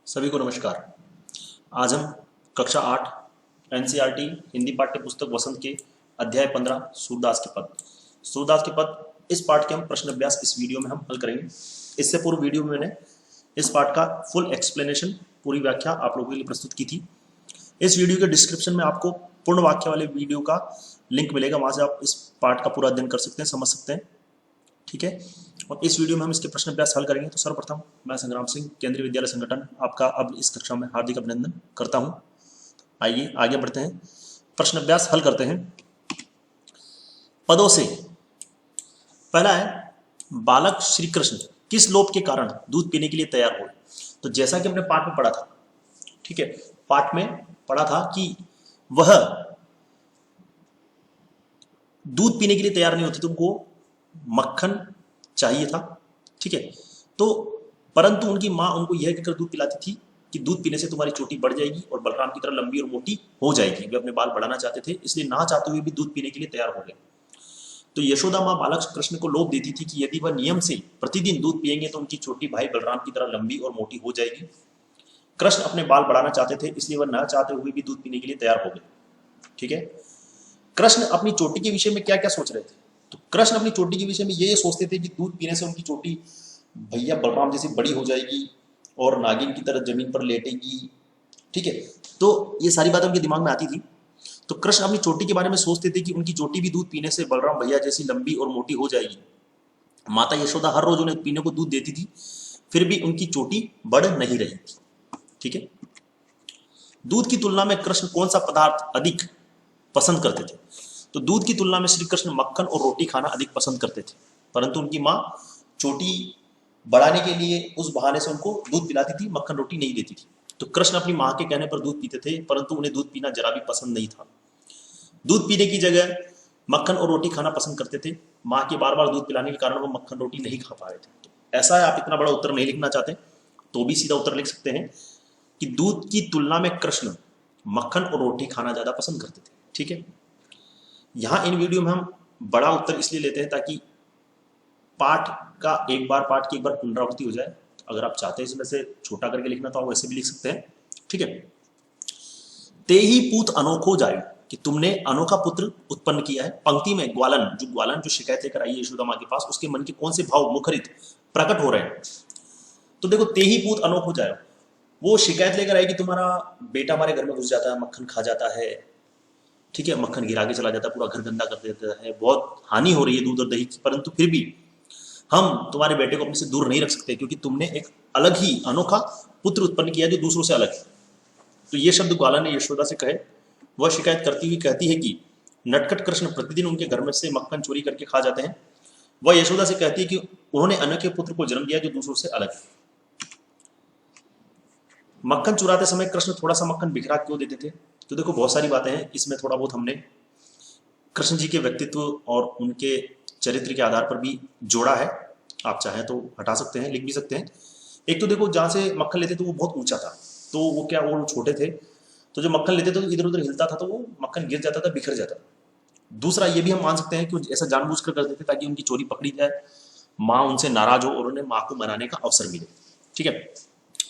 सभी को नमस्कार। आज हम कक्षा 8 एनसीईआरटी हिंदी पाठ्य पुस्तक वसंत के अध्याय 15 सूरदास के पद इस पाठ के हम प्रश्न अभ्यास इस वीडियो में हम हल करेंगे। इससे पूर्व वीडियो में मैंने इस पाठ का फुल एक्सप्लेनेशन पूरी व्याख्या आप लोगों के लिए प्रस्तुत की थी। इस वीडियो के डिस्क्रिप्शन में आपको पूर्ण वाक्य वाले वीडियो का लिंक मिलेगा, वहां से आप इस पाठ का पूरा अध्ययन कर सकते हैं, समझ सकते हैं। ठीक है, और इस वीडियो में हम इसके प्रश्न अभ्यास हल करेंगे। तो सर्वप्रथम मैं संग्राम सिंह, केंद्रीय विद्यालय संगठन, आपका अब इस कक्षा में हार्दिक अभिनंदन करता हूं। आइए आगे बढ़ते हैं, प्रश्न अभ्यास हल करते हैं पदों से। पहला है, बालक श्री कृष्ण किस लोभ के कारण दूध पीने के लिए तैयार हुए। तो जैसा कि हमने पाठ में पढ़ा था, ठीक है, पाठ में पढ़ा था कि वह दूध पीने के लिए तैयार नहीं होती, तो उनको मक्खन चाहिए था। ठीक है, तो परंतु उनकी मां उनको यह कहकर दूध पिलाती थी कि दूध पीने से तुम्हारी चोटी बढ़ जाएगी और बलराम की तरह लंबी और मोटी हो जाएगी। वे अपने बाल बढ़ाना चाहते थे, इसलिए ना चाहते हुए भी दूध पीने के लिए तैयार हो गए। तो यशोदा मां बालक कृष्ण को लोभ देती थी कि यदि वह नियम से प्रतिदिन दूध पिएंगे तो उनकी चोटी भाई बलराम की तरह लंबी और मोटी हो जाएगी। कृष्ण अपने बाल बढ़ाना चाहते थे, इसलिए वह न चाहते हुए भी दूध पीने के लिए तैयार हो गए। ठीक है, कृष्ण अपनी चोटी के विषय में क्या क्या सोच रहे थे। तो कृष्ण अपनी चोटी के विषय में ये सोचते थे कि दूध पीने से उनकी चोटी भैया बलराम जैसी बड़ी हो जाएगी और नागिन की तरह जमीन पर लेटेगी। ठीक है, तो ये सारी बातें उनके दिमाग में आती थी। तो कृष्ण अपनी चोटी के बारे में सोचते थे कि उनकी चोटी भी दूध पीने से बलराम भैया जैसी लंबी और मोटी हो जाएगी। माता यशोदा हर रोज उन्हें पीने को दूध देती थी, फिर भी उनकी चोटी बढ़ नहीं रही थी। ठीक है, दूध की तुलना में कृष्ण कौन सा पदार्थ अधिक पसंद करते थे। तो दूध की तुलना में श्री कृष्ण मक्खन और रोटी खाना अधिक पसंद करते थे, परंतु उनकी मां चोटी बढ़ाने के लिए उस बहाने से उनको दूध पिलाती थी, मक्खन रोटी नहीं देती थी। तो कृष्ण अपनी मां के कहने पर दूध पीते थे, परंतु उन्हें दूध पीना जरा भी पसंद नहीं था। दूध पीने की जगह मक्खन और रोटी खाना पसंद करते थे। मां के बार बार दूध पिलाने के कारण वो मक्खन रोटी नहीं खा पा रहे थे। तो ऐसा है, आप इतना बड़ा उत्तर नहीं लिखना चाहते तो भी सीधा उत्तर लिख सकते हैं कि दूध की तुलना में कृष्ण मक्खन और रोटी खाना ज्यादा पसंद करते थे। ठीक है, यहां इन वीडियो में हम बड़ा उत्तर इसलिए लेते हैं ताकि पाठ की एक बार पुनरावृत्ति हो जाए। अगर आप चाहते हैं इसमें से छोटा करके लिखना तो आप वैसे भी लिख सकते हैं। ठीक है, ते ही पूत अनोखो जाए, कि तुमने अनोखा पुत्र उत्पन्न किया है। पंक्ति में ग्वालन जो शिकायत लेकर आई है यशोदा मां के पास, उसके मन के कौन से भाव मुखरित प्रकट हो रहे हैं। तो देखो, ते ही पूत अनोखो जाए, वो शिकायत लेकर आई कि तुम्हारा बेटा हमारे घर में घुस जाता है, मक्खन खा जाता है। ठीक है, मक्खन गिरा के चला जाता है, पूरा घर गंदा कर देता है, बहुत हानि हो रही है दूध और दही की, परंतु फिर भी हम तुम्हारे बेटे को अपने से दूर नहीं रख सकते, क्योंकि तुमने एक अलग ही अनोखा पुत्र उत्पन्न किया जो दूसरों से अलग है। तो ये शब्द ग्वाला ने यशोदा से कहे। वह शिकायत करती हुई कहती है कि नटखट कृष्ण प्रतिदिन उनके घर में से मक्खन चोरी करके खा जाते हैं। वह यशोदा से कहती है कि उन्होंने अनोखे पुत्र को जन्म दिया जो दूसरों से अलग है। मक्खन चुराते समय कृष्ण थोड़ा सा मक्खन बिखरा क्यों देते थे। तो देखो, बहुत सारी बातें हैं इसमें, थोड़ा बहुत हमने कृष्ण जी के व्यक्तित्व और उनके चरित्र के आधार पर भी जोड़ा है। आप चाहें तो हटा सकते हैं, लिख भी सकते हैं। एक तो देखो, जहां से मक्खन लेते थे वो बहुत ऊंचा था, तो वो छोटे थे, तो जो मक्खन लेते थे तो इधर उधर हिलता था, तो वो मक्खन गिर जाता था, बिखर जाता था। दूसरा ये भी हम मान सकते हैं कि ऐसा जानबूझकर करते थे ताकि उनकी चोरी पकड़ी जाए, माँ उनसे नाराज हो और उन्हें माँ को मनाने का अवसर मिले। ठीक है,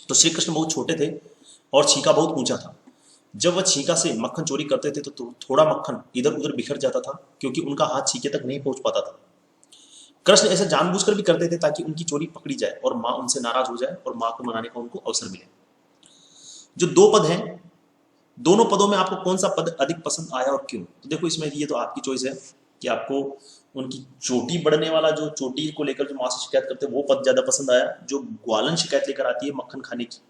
तो श्री कृष्ण बहुत छोटे थे और छीका बहुत ऊंचा था। जब वह छीका से मक्खन चोरी करते थे तो थोड़ा मक्खन इधर उधर बिखर जाता था, क्योंकि उनका हाथ छीके तक नहीं पहुंच पाता था। कृष्ण ऐसे जानबूझकर भी करते थे ताकि उनकी चोरी पकड़ी जाए और माँ उनसे नाराज हो जाए और माँ को मनाने का उनको अवसर मिले। जो दो पद हैं, दोनों पदों में आपको कौन सा पद अधिक पसंद आया और क्यों। तो देखो, इसमें ये तो आपकी चॉइस है कि आपको उनकी चोटी बढ़ने वाला, जो चोटी को लेकर जो माँ से शिकायत करते हैं, वो पद ज्यादा पसंद आया। जो ग्वालन शिकायत लेकर आती है मक्खन खाने की,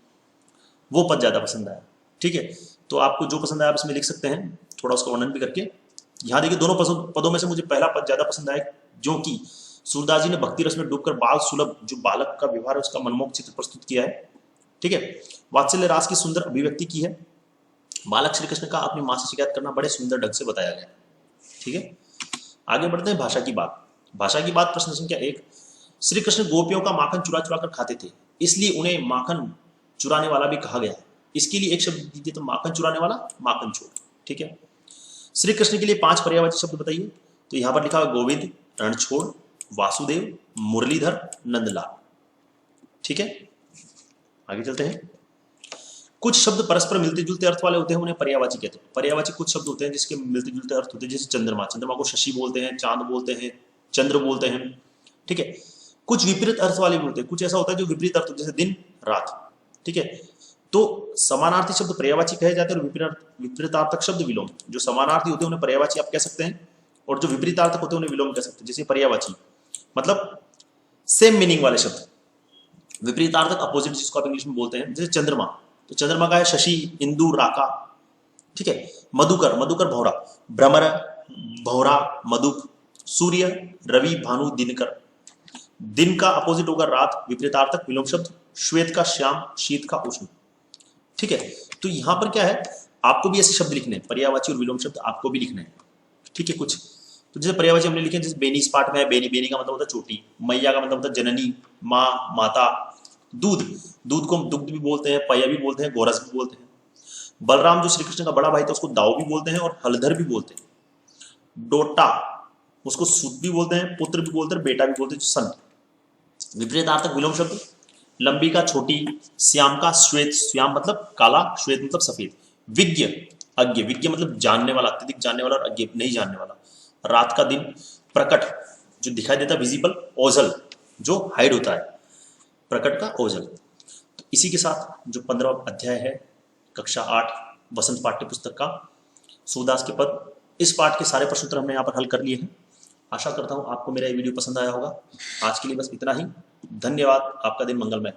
वो पद ज्यादा पसंद आया। ठीक है, तो आपको जो पसंद आया आप इसमें लिख सकते हैं, थोड़ा उसका वर्णन भी करके। यहाँ देखिए, दोनों पदों में से मुझे पहला पद ज्यादा पसंद आया, जो कि सूरदास जी ने भक्ति रस में डूबकर बाल सुलभ जो बालक का व्यवहार है उसका मनमोहक चित्र प्रस्तुत किया है। ठीक है, वात्सल्य रास की सुंदर अभिव्यक्ति की है। बालक श्री कृष्ण का अपनी मां से शिकायत करना बड़े सुंदर ढंग से बताया गया। ठीक है, आगे बढ़ते हैं भाषा की बात। भाषा की बात, प्रश्न संख्या 1, श्री कृष्ण गोपियों का माखन चुरा चुरा कर खाते थे, इसलिए उन्हें माखन चुराने वाला भी कहा गया है। इसके लिए एक शब्द दीजिए, तो माखन चुराने वाला, माखन चोर। ठीक है, श्री कृष्ण के लिए 5 पर्यायवाची शब्द बताइए। तो यहां पर लिखा हुआ गोविंद, रणछोड़, वासुदेव, मुरलीधर, नंदलाल। ठीक है, आगे चलते हैं। कुछ शब्द परस्पर मिलते जुलते अर्थ वाले होते हैं, उन्हें पर्यायवाची कहते हैं। पर्यायवाची कुछ शब्द होते हैं जिसके मिलते जुलते अर्थ होते हैं, जैसे चंद्रमा, चंद्रमा को शशि बोलते हैं, चांद बोलते हैं, चंद्र बोलते हैं, ठीक है। कुछ विपरीत अर्थ वाले भी होते हैं, कुछ ऐसा होता है जो विपरीत अर्थ, जैसे दिन रात, ठीक है। तो समानार्थी शब्द पर्यायवाची कहे जाते हैं और विपरीतार्थक शब्द विलोम। जो समानार्थी होते हैं उन्हें पर्यायवाची आप कह सकते हैं, और जो विपरीतार्थक होते हैं उन्हें विलोम कह सकते हैं। जैसे पर्यायवाची मतलब सेम मीनिंग वाले शब्द, विपरीतार्थक अपोजिट जिसको आप इंग्लिश में बोलते हैं, जैसे चंद्रमा, तो चंद्रमा का है शशि, इंदु, राका, ठीक है। मधुकर, मधुकर भौरा, भ्रमर, भौरा, मधुप, सूर्य, रवि, भानु, दिनकर। दिन का अपोजिट होगा रात, विपरीतार्थक विलोम शब्द। श्वेत का श्याम, शीत का उष्ण, ठीक है। तो यहां पर क्या है, आपको भी ऐसे शब्द लिखने हैं, पर्यायवाची और विलोम शब्द आपको भी लिखने हैं, ठीक है। कुछ तो जैसे पर्यायवाची हमने लिखे, जैसे बेनी इस पाठ में है, बेनी, बेनी का मतलब होता है चोटी, मैया का मतलब होता है जननी, माँ, माता। दूध, दूध को हम दुग्ध भी बोलते हैं, पय भी बोलते हैं, गोरस भी बोलते हैं। बलराम जो श्री कृष्ण का बड़ा भाई था उसको दाऊ भी बोलते हैं और हलधर भी बोलते हैं। डोटा उसको सूत भी बोलते हैं, पुत्र भी बोलते हैं, बेटा भी बोलते हैं, संत। विपरीतार्थक विलोम शब्द, लंबी का छोटी, श्याम का श्वेत, श्याम मतलब काला, श्वेत मतलब सफेद। विज्ञ, अज्ञ, विज्ञ मतलब जानने वाला, अत्यधिक जानने वाला, और अज्ञ नहीं जानने वाला। रात का दिन, प्रकट जो दिखाई देता है विजिबल, ओझल जो हाइड होता है, प्रकट का ओझल। तो इसी के साथ जो 15वां अध्याय है कक्षा 8 वसंत पाठ्य पुस्तक का सूरदास के पद, इस पाठ के सारे प्रश्न उत्तर हमने यहाँ पर हल कर लिए हैं। आशा करता हूँ आपको मेरा ये वीडियो पसंद आया होगा। आज के लिए बस इतना ही। धन्यवाद। आपका दिन मंगलमय।